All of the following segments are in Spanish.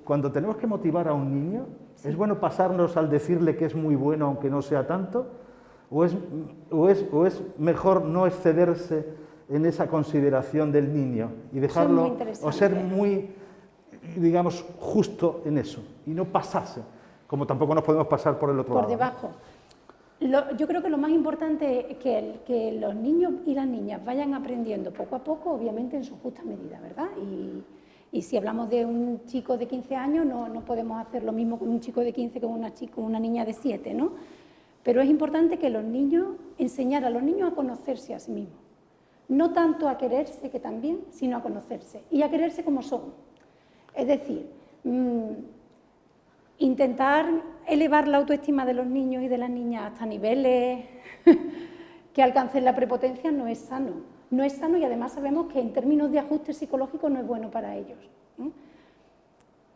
cuando tenemos que motivar a un niño, ¿es bueno pasarnos al decirle que es muy bueno aunque no sea tanto? ¿O es mejor no excederse en esa consideración del niño y dejarlo, o ser muy, digamos, justo en eso y no pasarse, como tampoco nos podemos pasar por el otro lado? Por debajo. Yo creo que lo más importante es que los niños y las niñas vayan aprendiendo poco a poco, obviamente en su justa medida, ¿verdad? Y si hablamos de un chico de 15 años, no podemos hacer lo mismo con un chico de 15 que con una niña de 7, ¿no? Pero es importante que los niños, enseñar a los niños a conocerse a sí mismos. No tanto a quererse, que también, sino a conocerse. Y a quererse como son. Es decir, intentar elevar la autoestima de los niños y de las niñas hasta niveles que alcancen la prepotencia no es sano. No es sano y además sabemos que en términos de ajuste psicológico no es bueno para ellos, ¿no?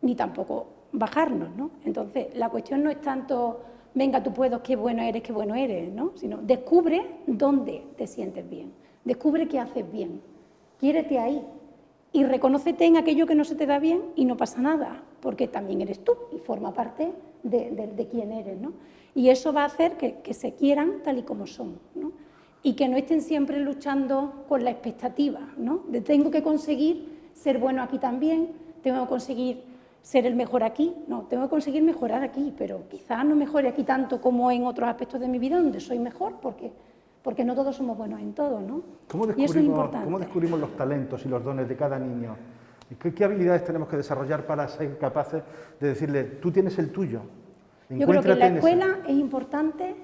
Ni tampoco bajarnos, ¿no? Entonces, la cuestión no es tanto, venga, tú puedes, qué bueno eres, ¿no? Sino descubre dónde te sientes bien, descubre qué haces bien, quiérete ahí y reconócete en aquello que no se te da bien y no pasa nada, porque también eres tú y forma parte de quién eres, ¿no? Y eso va a hacer que se quieran tal y como son, ¿no? Y que no estén siempre luchando con la expectativa, ¿no? De tengo que conseguir ser bueno aquí también, tengo que conseguir ser el mejor aquí, no, tengo que conseguir mejorar aquí, pero quizás no mejore aquí tanto como en otros aspectos de mi vida donde soy mejor, porque no todos somos buenos en todo, ¿no? Y eso es importante. ¿Cómo descubrimos los talentos y los dones de cada niño? ¿Qué habilidades tenemos que desarrollar para ser capaces de decirle, tú tienes el tuyo? Yo creo que en la escuela es importante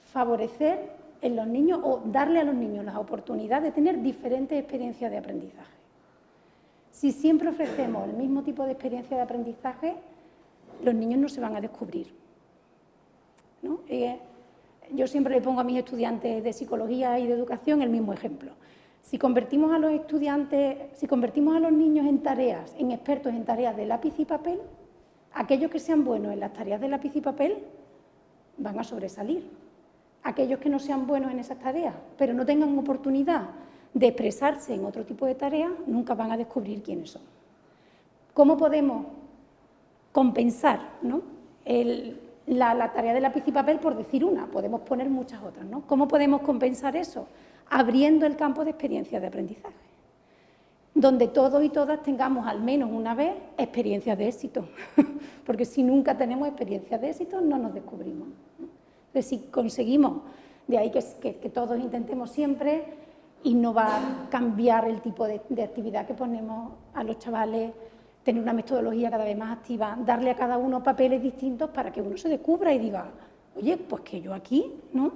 favorecer en los niños o darle a los niños la oportunidad de tener diferentes experiencias de aprendizaje. Si siempre ofrecemos el mismo tipo de experiencia de aprendizaje, los niños no se van a descubrir, ¿no? Yo siempre le pongo a mis estudiantes de psicología y de educación el mismo ejemplo. Si convertimos a los estudiantes, si convertimos a los niños en tareas, en expertos en tareas de lápiz y papel, aquellos que sean buenos en las tareas de lápiz y papel van a sobresalir. Aquellos que no sean buenos en esas tareas, pero no tengan oportunidad de expresarse en otro tipo de tareas, nunca van a descubrir quiénes son. ¿Cómo podemos compensar, ¿no? La tarea de lápiz y papel, por decir una, podemos poner muchas otras, ¿no? ¿Cómo podemos compensar eso? Abriendo el campo de experiencias de aprendizaje, donde todos y todas tengamos al menos una vez experiencias de éxito, porque si nunca tenemos experiencias de éxito no nos descubrimos, ¿no? Entonces, si conseguimos, de ahí que todos intentemos siempre, y no va a cambiar el tipo de actividad que ponemos a los chavales, tener una metodología cada vez más activa, darle a cada uno papeles distintos para que uno se descubra y diga, oye, pues que yo aquí, ¿no?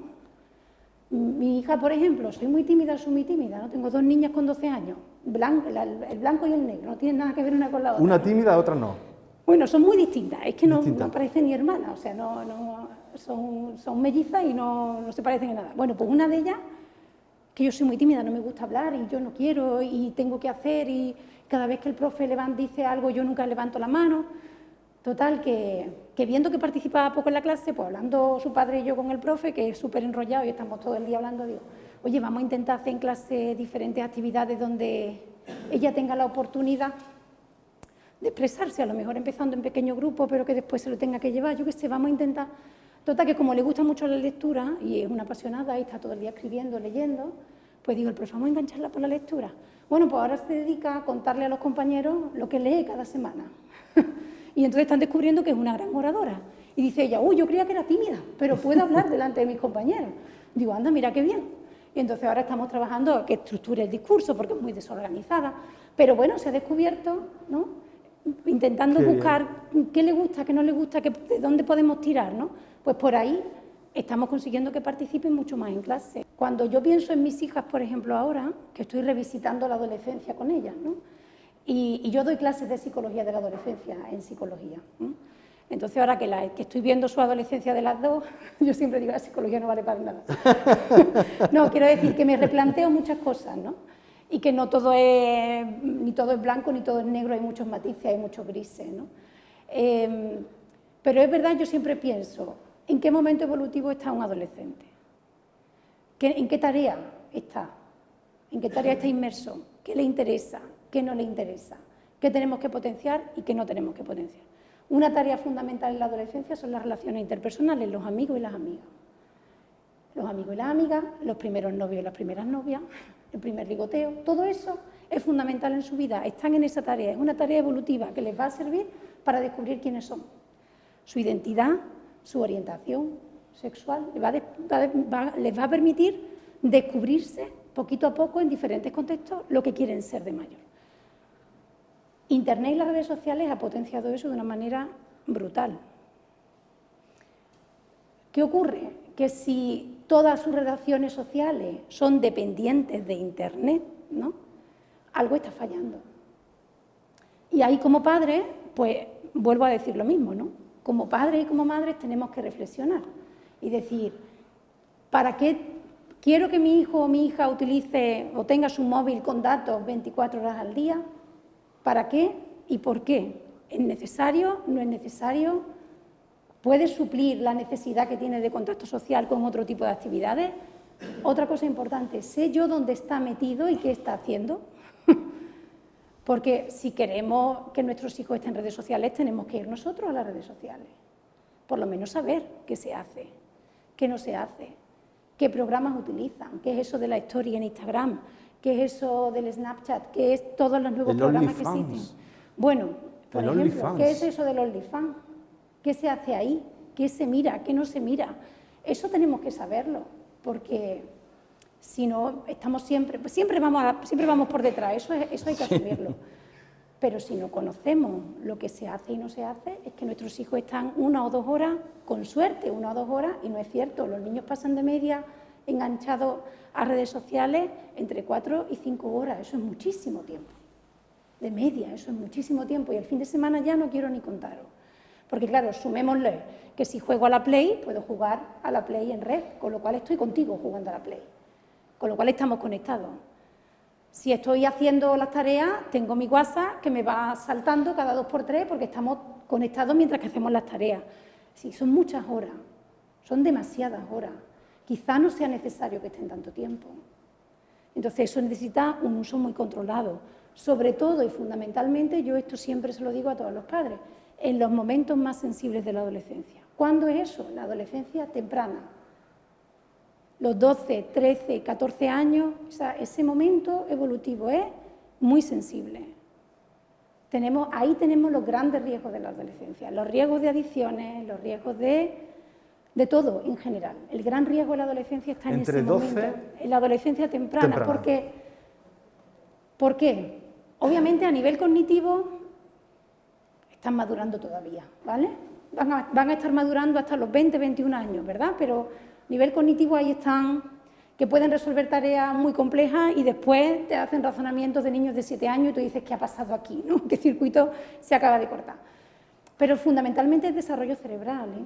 Mi hija, por ejemplo, soy muy tímida, ¿no? Tengo 2 niñas con 12 años, el blanco y el negro, no tienen nada que ver una con la otra. Una tímida, otra no. Bueno, son muy distintas, es que no parecen ni hermanas, o sea, son mellizas y no se parecen en nada. Bueno, pues una de ellas, que yo soy muy tímida, no me gusta hablar y yo no quiero y tengo que hacer y cada vez que el profe dice algo yo nunca levanto la mano. Total, que viendo que participaba poco en la clase, pues hablando su padre y yo con el profe, que es súper enrollado y estamos todo el día hablando, digo, oye, vamos a intentar hacer en clase diferentes actividades donde ella tenga la oportunidad de expresarse, a lo mejor empezando en pequeño grupo, pero que después se lo tenga que llevar, yo qué sé, vamos a intentar. Total, que como le gusta mucho la lectura y es una apasionada y está todo el día escribiendo, leyendo, pues digo, el profe, vamos a engancharla por la lectura. Bueno, pues ahora se dedica a contarle a los compañeros lo que lee cada semana. Y entonces están descubriendo que es una gran oradora. Y dice ella, uy, yo creía que era tímida, pero puede hablar delante de mis compañeros. Digo, anda, mira qué bien. Y entonces ahora estamos trabajando que estructure el discurso, porque es muy desorganizada. Pero bueno, se ha descubierto, ¿no? Intentando buscar qué le gusta, qué no le gusta, de dónde podemos tirar, ¿no? Pues por ahí estamos consiguiendo que participen mucho más en clase. Cuando yo pienso en mis hijas, por ejemplo, ahora, que estoy revisitando la adolescencia con ellas, ¿no? Y yo doy clases de psicología de la adolescencia en psicología, ¿no? Entonces ahora que estoy viendo su adolescencia de las dos, yo siempre digo, la psicología no vale para nada. No, quiero decir que me replanteo muchas cosas, ¿no? Y que no todo es, ni todo es blanco ni todo es negro, hay muchos matices, hay muchos grises, ¿no? Pero es verdad, yo siempre pienso, ¿en qué momento evolutivo está un adolescente? ¿En qué tarea está? ¿En qué tarea está inmerso? ¿Qué le interesa? ¿Qué no le interesa? qué tenemos que potenciar y qué no tenemos que potenciar. Una tarea fundamental en la adolescencia son las relaciones interpersonales, los amigos y las amigas. Los amigos y las amigas, los primeros novios y las primeras novias, el primer ligoteo, todo eso es fundamental en su vida, están en esa tarea, es una tarea evolutiva que les va a servir para descubrir quiénes son, su identidad, su orientación sexual, les va a permitir descubrirse poquito a poco en diferentes contextos lo que quieren ser de mayor. Internet y las redes sociales ha potenciado eso de una manera brutal. ¿Qué ocurre? Que si todas sus relaciones sociales son dependientes de Internet, ¿no?, algo está fallando. Y ahí como padres, pues vuelvo a decir lo mismo, ¿no? Como padres y como madres tenemos que reflexionar y decir, ¿para qué quiero que mi hijo o mi hija utilice o tenga su móvil con datos 24 horas al día? ¿Para qué y por qué? ¿Es necesario? ¿No es necesario? ¿Puede suplir la necesidad que tiene de contacto social con otro tipo de actividades? Otra cosa importante, ¿sé yo dónde está metido y qué está haciendo? Porque si queremos que nuestros hijos estén en redes sociales, tenemos que ir nosotros a las redes sociales. Por lo menos saber qué se hace, qué no se hace, qué programas utilizan, qué es eso de la story en Instagram, qué es eso del Snapchat, qué es todos los nuevos programas que existen. Bueno, por ejemplo, ¿qué es eso del OnlyFans? ¿Qué se hace ahí? ¿Qué se mira? ¿Qué no se mira? Eso tenemos que saberlo, porque si no, estamos siempre vamos por detrás, eso hay que asumirlo. Pero si no conocemos lo que se hace y no se hace, es que nuestros hijos están 1 o 2 horas, con suerte, 1 o 2 horas, y no es cierto. Los niños pasan de media enganchados a redes sociales entre 4 y 5 horas, eso es muchísimo tiempo. De media, eso es muchísimo tiempo, y el fin de semana ya no quiero ni contaros. Porque claro, sumémosle que si juego a la Play, puedo jugar a la Play en red, con lo cual estoy contigo jugando a la Play, con lo cual estamos conectados. Si estoy haciendo las tareas, tengo mi WhatsApp que me va saltando cada 2 por 3 porque estamos conectados mientras que hacemos las tareas. Sí, son muchas horas, son demasiadas horas. Quizá no sea necesario que estén tanto tiempo. Entonces eso necesita un uso muy controlado. Sobre todo y fundamentalmente, yo esto siempre se lo digo a todos los padres, en los momentos más sensibles de la adolescencia. ¿Cuándo es eso? La adolescencia temprana. Los 12, 13, 14 años, o sea, ese momento evolutivo es muy sensible. Ahí tenemos los grandes riesgos de la adolescencia, los riesgos de adicciones, los riesgos de todo en general. El gran riesgo de la adolescencia está en ese momento, en la adolescencia temprana. ¿Por qué? Obviamente a nivel cognitivo están madurando todavía, ¿vale? Van a estar madurando hasta los 20, 21 años, ¿verdad? Pero a nivel cognitivo ahí están, que pueden resolver tareas muy complejas y después te hacen razonamientos de niños de 7 años y tú dices, ¿qué ha pasado aquí? ¿No? ¿Qué circuito se acaba de cortar? Pero fundamentalmente es desarrollo cerebral, ¿eh?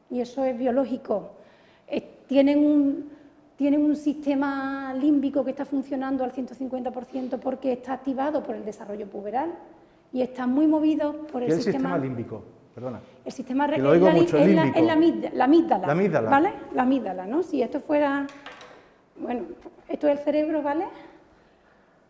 Y eso es biológico. Tienen un sistema límbico que está funcionando al 150% porque está activado por el desarrollo puberal y está muy movido por el sistema límbico. Perdona. El sistema que lo oigo mucho, el límbico. Es la amígdala. La amígdala. ¿Vale? La amígdala, ¿no? Si esto fuera... Bueno, esto es el cerebro, ¿vale?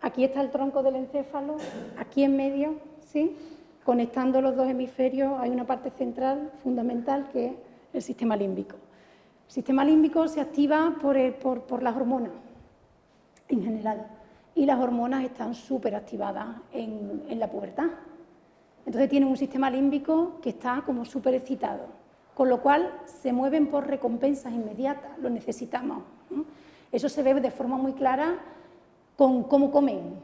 Aquí está el tronco del encéfalo, aquí en medio, ¿sí? Conectando los dos hemisferios hay una parte central fundamental que es el sistema límbico. El sistema límbico se activa por las hormonas en general y las hormonas están súper activadas en la pubertad. Entonces tienen un sistema límbico que está como súper excitado, con lo cual se mueven por recompensas inmediatas, lo necesitamos, ¿no? Eso se ve de forma muy clara con cómo comen.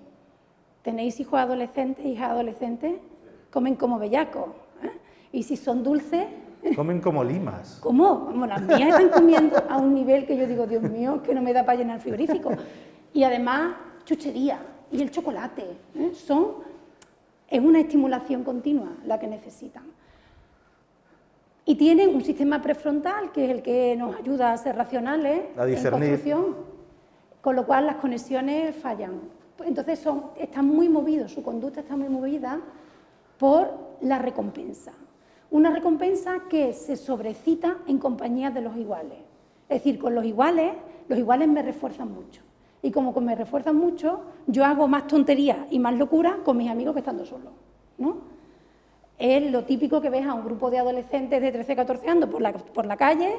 ¿Tenéis hijos adolescentes, hijas adolescentes? Comen como bellacos, ¿eh? Y si son dulces... Comen como limas. ¿Cómo? Como las mías están comiendo a un nivel que yo digo, Dios mío, que no me da para llenar el frigorífico. Y además, chuchería y el chocolate, ¿eh? Es una estimulación continua la que necesitan. Y tienen un sistema prefrontal, que es el que nos ayuda a ser racionales en construcción, con lo cual las conexiones fallan. Entonces están muy movidos, su conducta está muy movida por la recompensa. Una recompensa que se sobrecita en compañía de los iguales. Es decir, con los iguales me refuerzan mucho. Y como me refuerzan mucho, yo hago más tonterías y más locura con mis amigos que estando solos, ¿no? Es lo típico que ves a un grupo de adolescentes de 13, 14 años por la calle,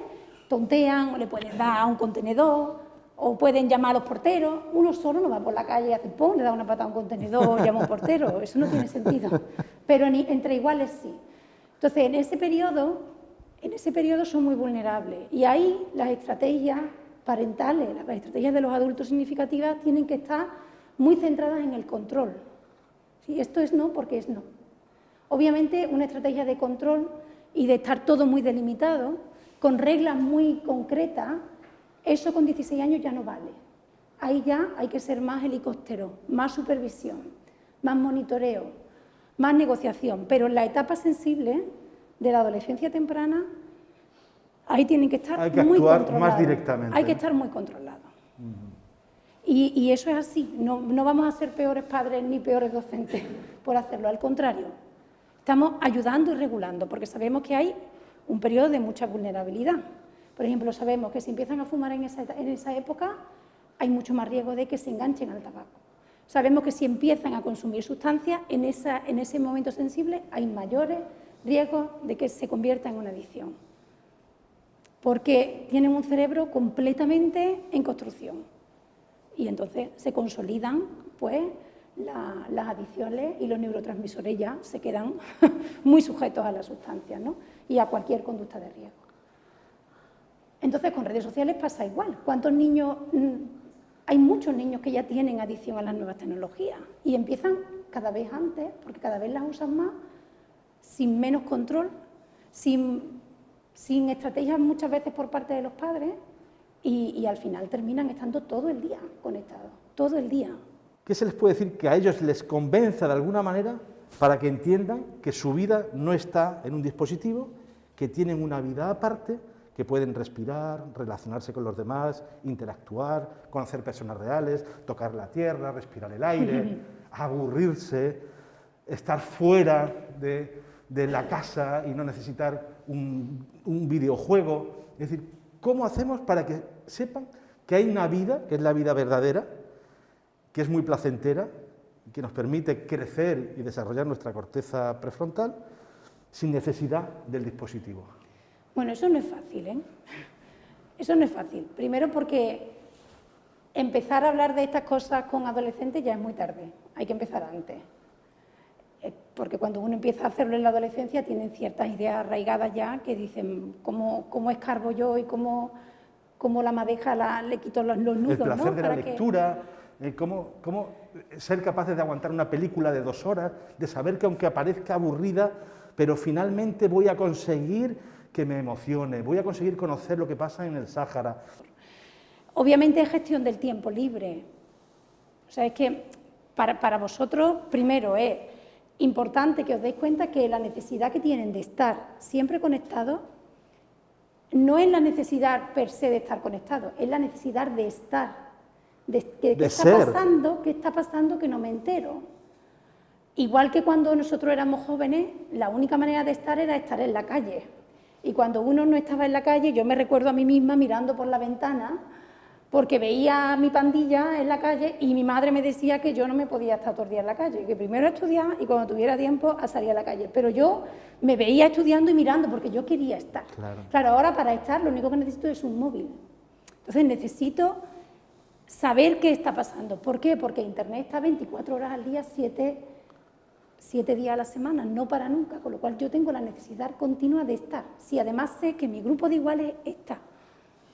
tontean, o le pueden dar a un contenedor, o pueden llamar a los porteros. Uno solo no va por la calle y hace ¡pum!, le da una patada a un contenedor o llama a un portero. Eso no tiene sentido. Pero entre iguales sí. Entonces, en ese periodo son muy vulnerables. Y ahí las estrategias parentales, las estrategias de los adultos significativas tienen que estar muy centradas en el control. ¿Sí? Esto es no porque es no. Obviamente, una estrategia de control y de estar todo muy delimitado, con reglas muy concretas, eso con 16 años ya no vale. Ahí ya hay que ser más helicóptero, más supervisión, más monitoreo, más negociación. Pero en la etapa sensible de la adolescencia temprana, ahí tienen que estar muy controlados. Hay que actuar más directamente. Hay que estar muy controlados. Y eso es así. No vamos a ser peores padres ni peores docentes por hacerlo. Al contrario, estamos ayudando y regulando, porque sabemos que hay un periodo de mucha vulnerabilidad. Por ejemplo, sabemos que si empiezan a fumar en esa época, hay mucho más riesgo de que se enganchen al tabaco. Sabemos que si empiezan a consumir sustancias, en ese momento sensible hay mayores riesgos de que se convierta en una adicción, porque tienen un cerebro completamente en construcción y entonces se consolidan pues las adicciones y los neurotransmisores ya se quedan muy sujetos a las sustancias, ¿no? Y a cualquier conducta de riesgo. Entonces, con redes sociales pasa igual. ¿Cuántos niños? Hay muchos niños que ya tienen adicción a las nuevas tecnologías y empiezan cada vez antes, porque cada vez las usan más, sin menos control, sin estrategias muchas veces por parte de los padres y al final terminan estando todo el día conectados, todo el día. ¿Qué se les puede decir que a ellos les convenza de alguna manera para que entiendan que su vida no está en un dispositivo, que tienen una vida aparte, que pueden respirar, relacionarse con los demás, interactuar, conocer personas reales, tocar la tierra, respirar el aire, aburrirse, estar fuera de la casa y no necesitar un videojuego? Es decir, ¿cómo hacemos para que sepan que hay una vida, que es la vida verdadera, que es muy placentera, que nos permite crecer y desarrollar nuestra corteza prefrontal sin necesidad del dispositivo? Bueno, eso no es fácil, ¿eh? Eso no es fácil. Primero porque empezar a hablar de estas cosas con adolescentes ya es muy tarde, hay que empezar antes. Porque cuando uno empieza a hacerlo en la adolescencia tienen ciertas ideas arraigadas ya que dicen cómo escarbo yo y cómo la madeja le quito los nudos. El placer, ¿no?, de la lectura, que... cómo ser capaces de aguantar una película de 2 horas, de saber que aunque aparezca aburrida, pero finalmente voy a conseguir que me emocione, voy a conseguir conocer lo que pasa en el Sáhara. Obviamente es gestión del tiempo libre. O sea, es que para vosotros, primero, es importante que os deis cuenta que la necesidad que tienen de estar siempre conectados no es la necesidad per se de estar conectados, es la necesidad de estar, ¿qué está pasando que no me entero? Igual que cuando nosotros éramos jóvenes, la única manera de estar era estar en la calle. Y cuando uno no estaba en la calle, yo me recuerdo a mí misma mirando por la ventana, porque veía a mi pandilla en la calle y mi madre me decía que yo no me podía estar todo el día en la calle, que primero estudiar y cuando tuviera tiempo a salir a la calle. Pero yo me veía estudiando y mirando porque yo quería estar. Claro, ahora para estar lo único que necesito es un móvil. Entonces necesito saber qué está pasando. ¿Por qué? Porque Internet está 24 horas al día, 7 días a la semana, no para nunca, con lo cual yo tengo la necesidad continua de estar. Si además sé que mi grupo de iguales está,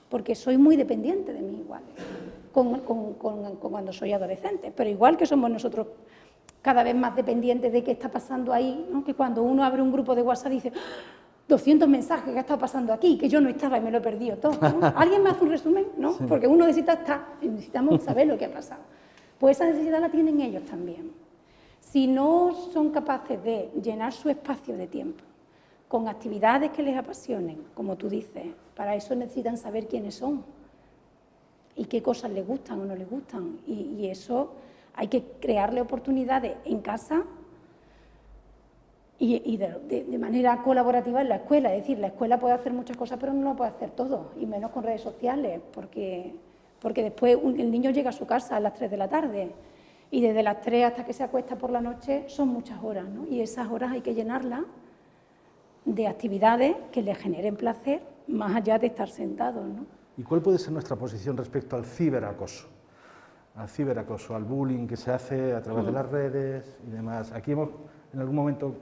porque soy muy dependiente de mis iguales, cuando soy adolescente, pero igual que somos nosotros cada vez más dependientes de qué está pasando ahí, ¿no? Que cuando uno abre un grupo de WhatsApp dice 200 mensajes que ha estado pasando aquí, que yo no estaba y me lo he perdido todo, ¿no? ¿Alguien me hace un resumen? ¿No? Sí. Porque uno necesita estar, necesitamos saber lo que ha pasado. Pues esa necesidad la tienen ellos también. Si no son capaces de llenar su espacio de tiempo con actividades que les apasionen, como tú dices, para eso necesitan saber quiénes son y qué cosas les gustan o no les gustan. Y eso hay que crearle oportunidades en casa y de manera colaborativa en la escuela. Es decir, la escuela puede hacer muchas cosas, pero no lo puede hacer todo, y menos con redes sociales, porque porque después el niño llega a su casa a las 3 de la tarde y desde las 3 hasta que se acuesta por la noche son muchas horas, ¿no? Y esas horas hay que llenarlas de actividades que le generen placer más allá de estar sentados, ¿no? ¿Y cuál puede ser nuestra posición respecto al ciberacoso? Al bullying que se hace a través de las redes y demás. Aquí hemos, en algún momento,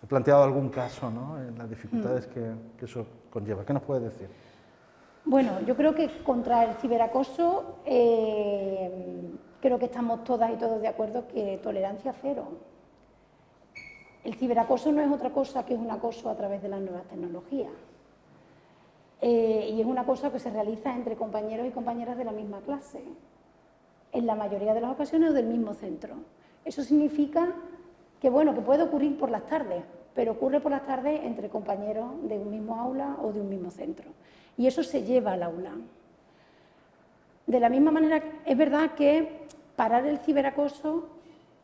planteado algún caso, ¿no? En las dificultades que eso conlleva. ¿Qué nos puede decir? Bueno, yo creo que contra el ciberacoso creo que estamos todas y todos de acuerdo que tolerancia cero. El ciberacoso no es otra cosa que un acoso a través de las nuevas tecnologías. Y es una cosa que se realiza entre compañeros y compañeras de la misma clase, en la mayoría de las ocasiones o del mismo centro. Eso significa que, bueno, que puede ocurrir por las tardes, pero ocurre por las tardes entre compañeros de un mismo aula o de un mismo centro. Y eso se lleva al aula. De la misma manera, es verdad que parar el ciberacoso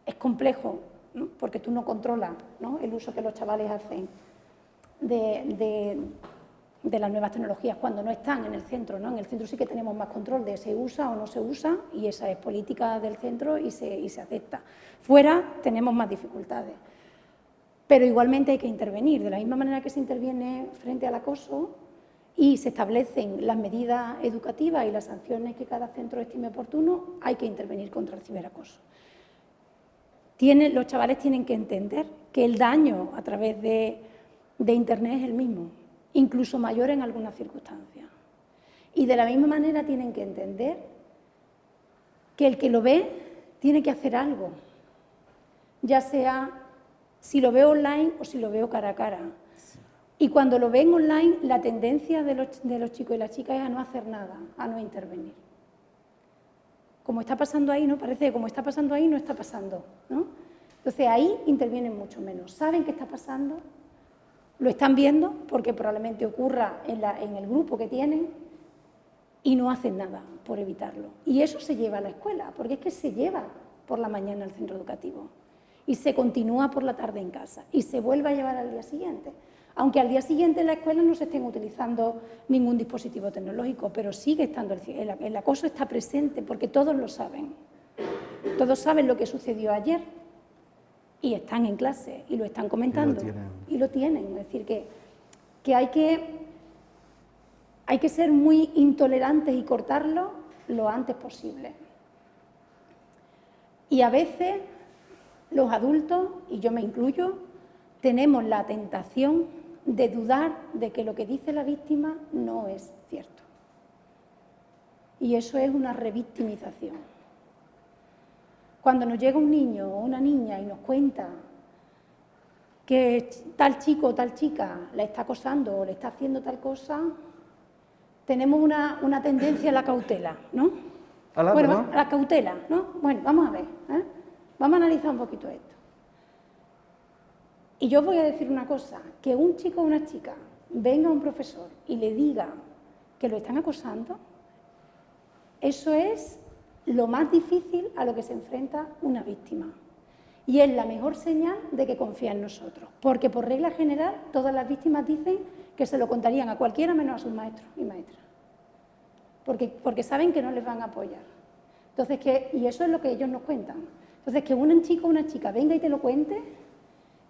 es complejo, ¿no? Porque tú no controlas, ¿no?, el uso que los chavales hacen de las nuevas tecnologías cuando no están en el centro, ¿no? En el centro sí que tenemos más control de se usa o no se usa y esa es política del centro y se acepta. Fuera tenemos más dificultades, pero igualmente hay que intervenir. De la misma manera que se interviene frente al acoso y se establecen las medidas educativas y las sanciones que cada centro estime oportuno, hay que intervenir contra el ciberacoso. Los chavales tienen que entender que el daño a través de Internet es el mismo, incluso mayor en algunas circunstancias. Y de la misma manera tienen que entender que el que lo ve tiene que hacer algo, ya sea si lo veo online o si lo veo cara a cara. Y cuando lo ven online, la tendencia de los chicos y las chicas es a no hacer nada, a no intervenir. Como está pasando ahí, ¿no? Parece que como está pasando ahí, no está pasando, ¿no? Entonces ahí intervienen mucho menos. Saben qué está pasando, lo están viendo porque probablemente ocurra en el grupo que tienen y no hacen nada por evitarlo. Y eso se lleva a la escuela, porque es que se lleva por la mañana al centro educativo y se continúa por la tarde en casa y se vuelve a llevar al día siguiente. Aunque al día siguiente en la escuela no se estén utilizando ningún dispositivo tecnológico, pero sigue estando el acoso está presente porque todos lo saben. Todos saben lo que sucedió ayer y están en clase y lo están comentando y lo tienen. Es decir, que hay que ser muy intolerantes y cortarlo lo antes posible. Y a veces los adultos, y yo me incluyo, tenemos la tentación de dudar de que lo que dice la víctima no es cierto. Y eso es una revictimización. Cuando nos llega un niño o una niña y nos cuenta que tal chico o tal chica la está acosando o le está haciendo tal cosa, tenemos una tendencia a la cautela, ¿no? A la cautela, ¿no? Bueno, vamos a ver, vamos a analizar un poquito esto. Y yo os voy a decir una cosa, que un chico o una chica venga a un profesor y le diga que lo están acosando, eso es lo más difícil a lo que se enfrenta una víctima. Y es la mejor señal de que confía en nosotros, porque por regla general todas las víctimas dicen que se lo contarían a cualquiera menos a sus maestros y maestras, porque saben que no les van a apoyar. Entonces, y eso es lo que ellos nos cuentan. Entonces, que un chico o una chica venga y te lo cuente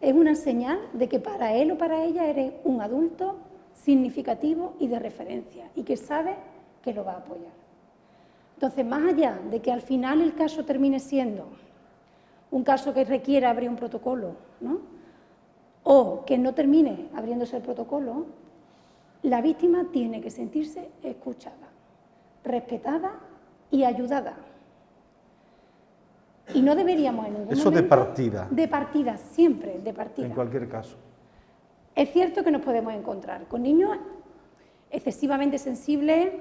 es una señal de que para él o para ella eres un adulto significativo y de referencia y que sabe que lo va a apoyar. Entonces, más allá de que al final el caso termine siendo un caso que requiera abrir un protocolo, ¿no?, o que no termine abriéndose el protocolo, la víctima tiene que sentirse escuchada, respetada y ayudada. Y no deberíamos en ningún momento... Eso de partida. De partida, siempre, de partida. En cualquier caso. Es cierto que nos podemos encontrar con niños excesivamente sensibles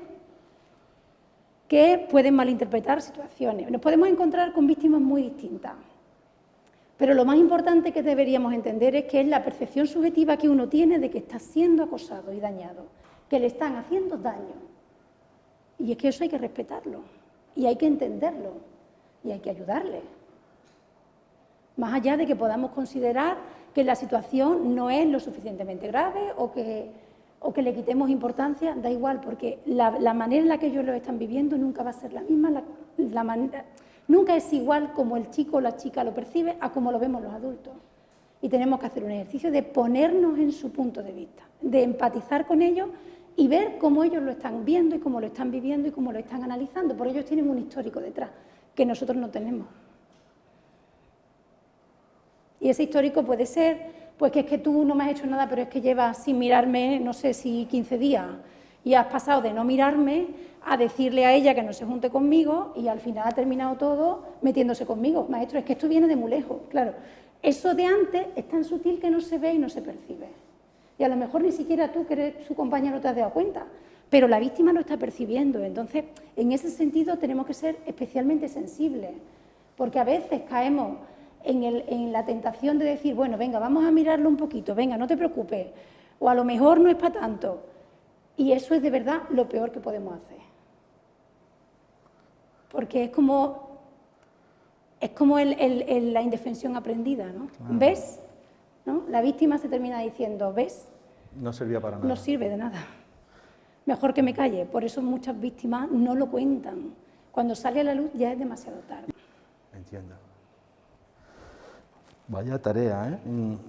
que pueden malinterpretar situaciones. Nos podemos encontrar con víctimas muy distintas. Pero lo más importante que deberíamos entender es que es la percepción subjetiva que uno tiene de que está siendo acosado y dañado, que le están haciendo daño. Y es que eso hay que respetarlo, y hay que entenderlo, y hay que ayudarle. Más allá de que podamos considerar que la situación no es lo suficientemente grave o o que le quitemos importancia, da igual, porque la manera en la que ellos lo están viviendo nunca va a ser la misma, nunca es igual como el chico o la chica lo percibe a como lo vemos los adultos. Y tenemos que hacer un ejercicio de ponernos en su punto de vista, de empatizar con ellos y ver cómo ellos lo están viendo y cómo lo están viviendo y cómo lo están analizando, porque ellos tienen un histórico detrás que nosotros no tenemos. Y ese histórico puede ser, pues que es que tú no me has hecho nada, pero es que llevas sin mirarme, no sé si 15 días, y has pasado de no mirarme a decirle a ella que no se junte conmigo y al final ha terminado todo metiéndose conmigo. Maestro, es que esto viene de muy lejos, claro. Eso de antes es tan sutil que no se ve y no se percibe. Y a lo mejor ni siquiera tú, que eres su compañero, te has dado cuenta, pero la víctima lo está percibiendo. Entonces, en ese sentido tenemos que ser especialmente sensibles, porque a veces caemos en la tentación de decir, bueno, venga, vamos a mirarlo un poquito, venga, no te preocupes, o a lo mejor no es para tanto. Y eso es de verdad lo peor que podemos hacer. Porque es como la indefensión aprendida, ¿no? Claro. ¿Ves? ¿No? La víctima se termina diciendo, ¿ves? No servía para nada. No sirve de nada. Mejor que me calle. Por eso muchas víctimas no lo cuentan. Cuando sale a la luz ya es demasiado tarde. Entiendo. Vaya tarea, ¿eh?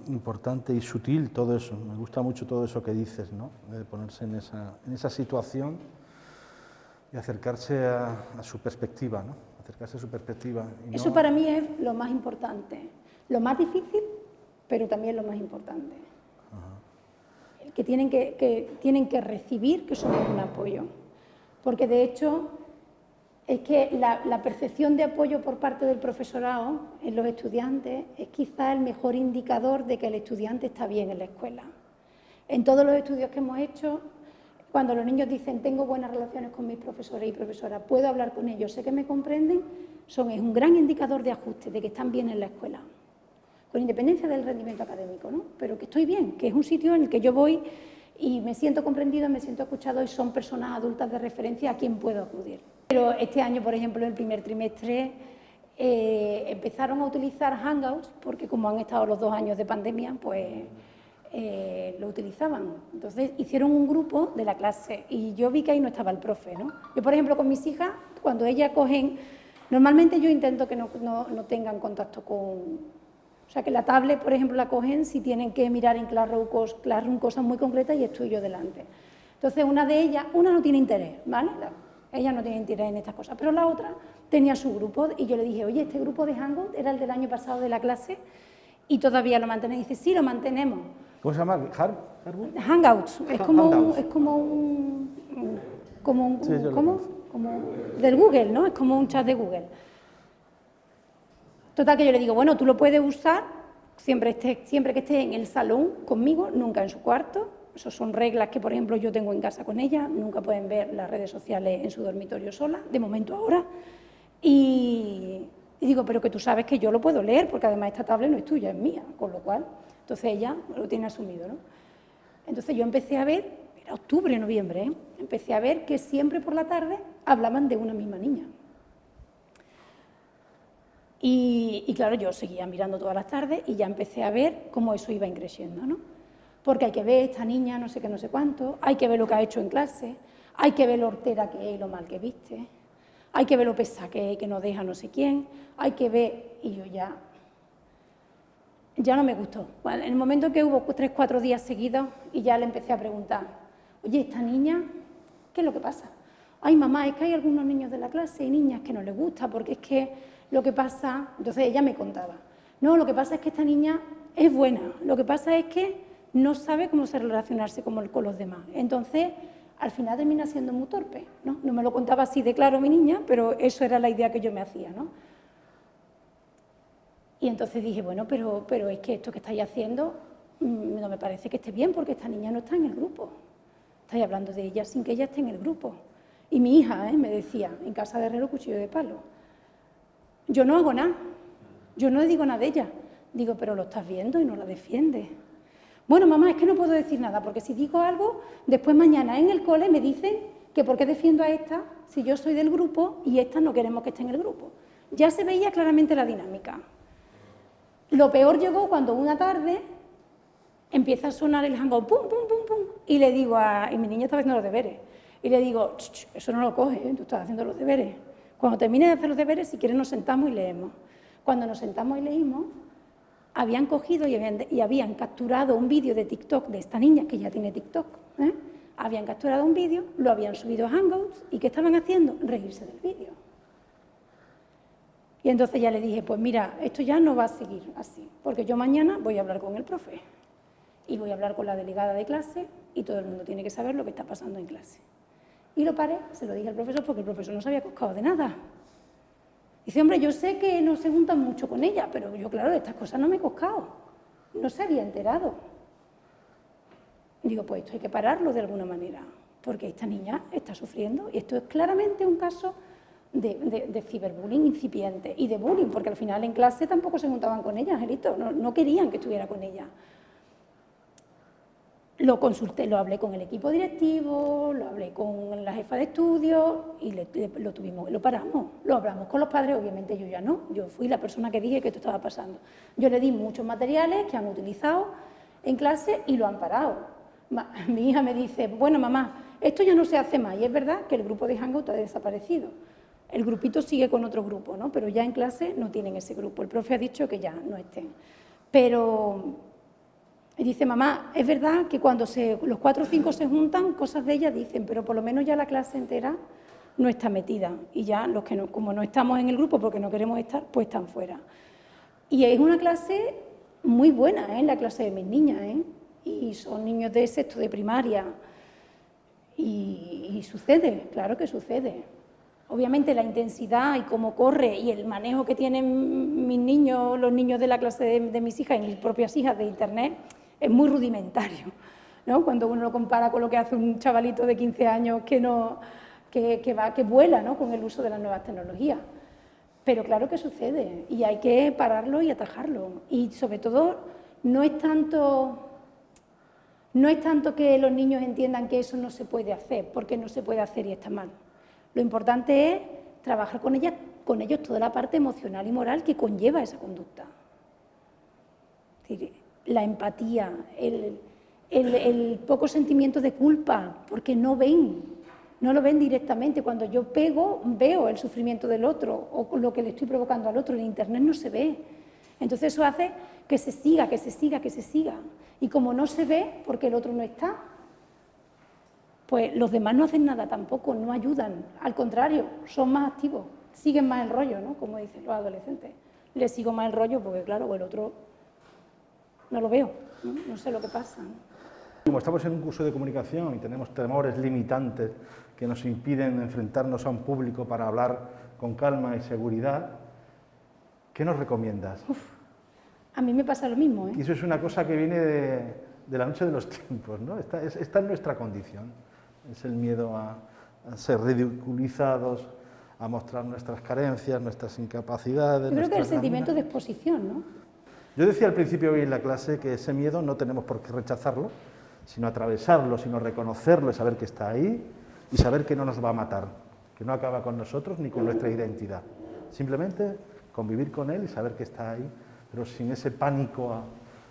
Importante y sutil todo eso. Me gusta mucho todo eso que dices, ¿no? De ponerse en esa situación y acercarse a su perspectiva, ¿no? Acercarse a su perspectiva. Y eso para mí es lo más importante. Lo más difícil, pero también lo más importante. Ajá. Que tienen que recibir que somos un apoyo. Porque de hecho es que la percepción de apoyo por parte del profesorado en los estudiantes es quizá el mejor indicador de que el estudiante está bien en la escuela. En todos los estudios que hemos hecho, cuando los niños dicen tengo buenas relaciones con mis profesores y profesoras, puedo hablar con ellos, sé que me comprenden, es un gran indicador de ajuste, de que están bien en la escuela, con independencia del rendimiento académico, ¿no? Pero que estoy bien, que es un sitio en el que yo voy y me siento comprendido, me siento escuchado y son personas adultas de referencia a quien puedo acudir. Pero este año, por ejemplo, en el primer trimestre, empezaron a utilizar Hangouts, porque como han estado los 2 años de pandemia, pues lo utilizaban. Entonces hicieron un grupo de la clase y yo vi que ahí no estaba el profe, ¿no? Yo, por ejemplo, con mis hijas, cuando ellas cogen, normalmente yo intento que no tengan contacto con... O sea, que la tablet, por ejemplo, la cogen si tienen que mirar en Classroom cosas muy concretas y estoy yo delante. Entonces, una de ellas, no tiene interés, ¿vale? Ella no tiene interés en estas cosas, pero la otra tenía su grupo y yo le dije, oye, este grupo de Hangout era el del año pasado de la clase y todavía lo mantenéis. Dice, sí, lo mantenemos. ¿Cómo se llama? Hangouts. Es como del Google, ¿no? Es como un chat de Google. Total, que yo le digo, bueno, tú lo puedes usar siempre que estés en el salón conmigo, nunca en su cuarto. Esas son reglas que, por ejemplo, yo tengo en casa con ella. Nunca pueden ver las redes sociales en su dormitorio sola, de momento ahora. Y digo, pero que tú sabes que yo lo puedo leer, porque además esta tablet no es tuya, es mía, con lo cual, entonces ella lo tiene asumido, ¿no? Entonces yo empecé a ver, era octubre, noviembre, ¿eh? Empecé a ver que siempre por la tarde hablaban de una misma niña. Y claro, yo seguía mirando todas las tardes y ya empecé a ver cómo eso iba increciendo, ¿no? Porque hay que ver esta niña, no sé qué, no sé cuánto, hay que ver lo que ha hecho en clase, hay que ver lo hortera que es y lo mal que viste, hay que ver lo pesada que es, que no deja no sé quién, hay que ver... Y yo ya no me gustó. Bueno, en el momento que hubo 3 o 4 días seguidos y ya le empecé a preguntar, oye, esta niña, ¿qué es lo que pasa? Ay, mamá, es que hay algunos niños de la clase y niñas que no les gusta, porque es que lo que pasa... Entonces ella me contaba, no, lo que pasa es que esta niña es buena, lo que pasa es que no sabe cómo relacionarse con los demás. Entonces, al final termina siendo muy torpe, ¿no? No me lo contaba así de claro mi niña, pero eso era la idea que yo me hacía, ¿no? Y entonces dije, bueno, pero es que esto que estáis haciendo no me parece que esté bien, porque esta niña no está en el grupo. Estáis hablando de ella sin que ella esté en el grupo. Y mi hija me decía, en casa de herrero, cuchillo de palo. Yo no hago nada, yo no le digo nada de ella. Digo, pero lo estás viendo y no la defiendes. Bueno, mamá, es que no puedo decir nada, porque si digo algo, después mañana en el cole me dicen que por qué defiendo a esta si yo soy del grupo y esta no queremos que esté en el grupo. Ya se veía claramente la dinámica. Lo peor llegó cuando una tarde empieza a sonar el Hangout, pum, pum, pum, pum, y le digo y mi niña estaba haciendo los deberes, y le digo, eso no lo coges, tú estás haciendo los deberes. Cuando termines de hacer los deberes, si quieres nos sentamos y leemos. Cuando nos sentamos y leímos, habían cogido y habían capturado un vídeo de TikTok de esta niña, que ya tiene TikTok, habían capturado un vídeo, lo habían subido a Hangouts, y ¿qué estaban haciendo? Reírse del vídeo. Y entonces ya le dije, pues mira, esto ya no va a seguir así, porque yo mañana voy a hablar con el profe, y voy a hablar con la delegada de clase, y todo el mundo tiene que saber lo que está pasando en clase. Y lo paré, se lo dije al profesor, porque el profesor no se había coscado de nada. Dice, hombre, yo sé que no se juntan mucho con ella, pero yo, claro, de estas cosas no me he coscado. No se había enterado. Digo, pues esto hay que pararlo de alguna manera, porque esta niña está sufriendo, y esto es claramente un caso de ciberbullying incipiente, y de bullying, porque al final en clase tampoco se juntaban con ella, Angelito, no querían que estuviera con ella. Lo consulté, lo hablé con el equipo directivo, lo hablé con la jefa de estudios y lo paramos, lo hablamos con los padres, obviamente yo ya no, yo fui la persona que dije que esto estaba pasando. Yo le di muchos materiales que han utilizado en clase y lo han parado. Mi hija me dice, bueno mamá, esto ya no se hace más, y es verdad que el grupo de Hangout ha desaparecido. El grupito sigue con otro grupo, ¿no? Pero ya en clase no tienen ese grupo, el profe ha dicho que ya no estén. Pero... Y dice, mamá, es verdad que cuando los 4 o 5 se juntan, cosas de ella dicen, pero por lo menos ya la clase entera no está metida. Y ya los que no, como no estamos en el grupo porque no queremos estar, pues están fuera. Y es una clase muy buena, la clase de mis niñas, y son niños de sexto de primaria. Y sucede, claro que sucede. Obviamente la intensidad y cómo corre y el manejo que tienen mis niños, los niños de la clase de mis hijas y mis propias hijas de Internet, es muy rudimentario, ¿no? Cuando uno lo compara con lo que hace un chavalito de 15 años que vuela, ¿no? Con el uso de las nuevas tecnologías. Pero claro que sucede y hay que pararlo y atajarlo. Y sobre todo no es tanto que los niños entiendan que eso no se puede hacer, porque no se puede hacer y está mal. Lo importante es trabajar con ellos toda la parte emocional y moral que conlleva esa conducta. Es decir, la empatía, el poco sentimiento de culpa, porque no lo ven directamente. Cuando yo pego, veo el sufrimiento del otro o lo que le estoy provocando al otro. En Internet no se ve. Entonces eso hace que se siga. Y como no se ve, porque el otro no está, pues los demás no hacen nada tampoco, no ayudan. Al contrario, son más activos, siguen más el rollo, ¿no? Como dicen los adolescentes. Les sigo más el rollo porque, claro, el otro no lo veo, no sé lo que pasa. Como estamos en un curso de comunicación y tenemos temores limitantes que nos impiden enfrentarnos a un público para hablar con calma y seguridad, ¿qué nos recomiendas? A mí me pasa lo mismo, Y eso es una cosa que viene de la noche de los tiempos, ¿no? Esta es nuestra condición, es el miedo a ser ridiculizados, a mostrar nuestras carencias, nuestras incapacidades. Yo creo que el sentimiento de exposición, ¿no? Yo decía al principio hoy en la clase que ese miedo no tenemos por qué rechazarlo, sino atravesarlo, sino reconocerlo y saber que está ahí y saber que no nos va a matar, que no acaba con nosotros ni con nuestra identidad. Simplemente convivir con él y saber que está ahí, pero sin ese pánico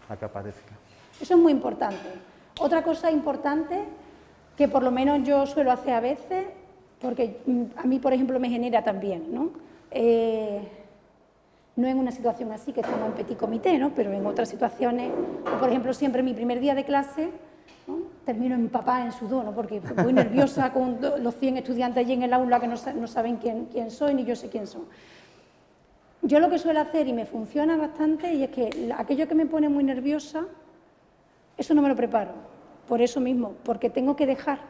a que aparezca. Eso es muy importante. Otra cosa importante que por lo menos yo suelo hacer a veces, porque a mí, por ejemplo, me genera también, ¿no? No en una situación así, que estamos en petit comité, ¿no? Pero en otras situaciones, por ejemplo, siempre mi primer día de clase, ¿no? Termino empapada en sudor, ¿no? Porque muy nerviosa con los 100 estudiantes allí en el aula que no saben quién soy ni yo sé quién son. Yo lo que suelo hacer, y me funciona bastante, y es que aquello que me pone muy nerviosa, eso no me lo preparo, por eso mismo, porque tengo que dejar.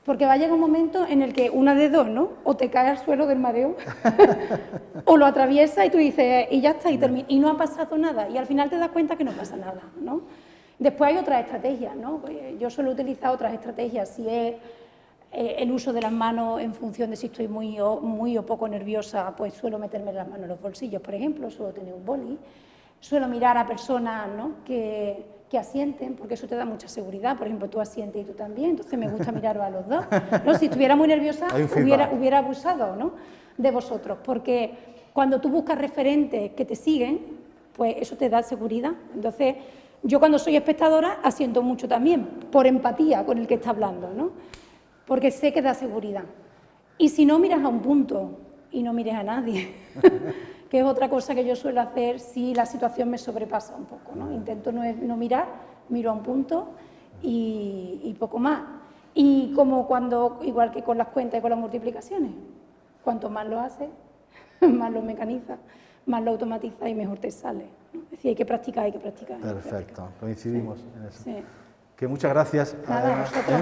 Porque va a llegar un momento en el que una de dos, ¿no? O te caes al suelo del mareo, o lo atraviesas y tú dices, y ya está, y no ha pasado nada, y al final te das cuenta que no pasa nada, ¿no? Después hay otras estrategias, ¿no? Yo suelo utilizar otras estrategias, si es el uso de las manos en función de si estoy muy o poco nerviosa, pues suelo meterme las manos en los bolsillos, por ejemplo, suelo tener un boli, suelo mirar a personas, ¿no? que asienten, porque eso te da mucha seguridad. Por ejemplo, tú asientes y tú también, entonces me gusta miraros a los dos, ¿no? Si estuviera muy nerviosa, hubiera abusado, ¿no? de vosotros, porque cuando tú buscas referentes que te siguen, pues eso te da seguridad. Entonces, Yo cuando soy espectadora asiento mucho también, por empatía con el que está hablando, ¿no? Porque sé que da seguridad. Y si no, miras a un punto y no mires a nadie, que es otra cosa que yo suelo hacer si la situación me sobrepasa un poco, ¿no? Intento no mirar, miro a un punto y poco más. Y como igual que con las cuentas y con las multiplicaciones, cuanto más lo haces, más lo mecanizas, más lo automatizas y mejor te sale, ¿no? Es decir, hay que practicar, hay que practicar. Perfecto, coincidimos en eso. Sí. Que muchas gracias. Nada, a vosotros.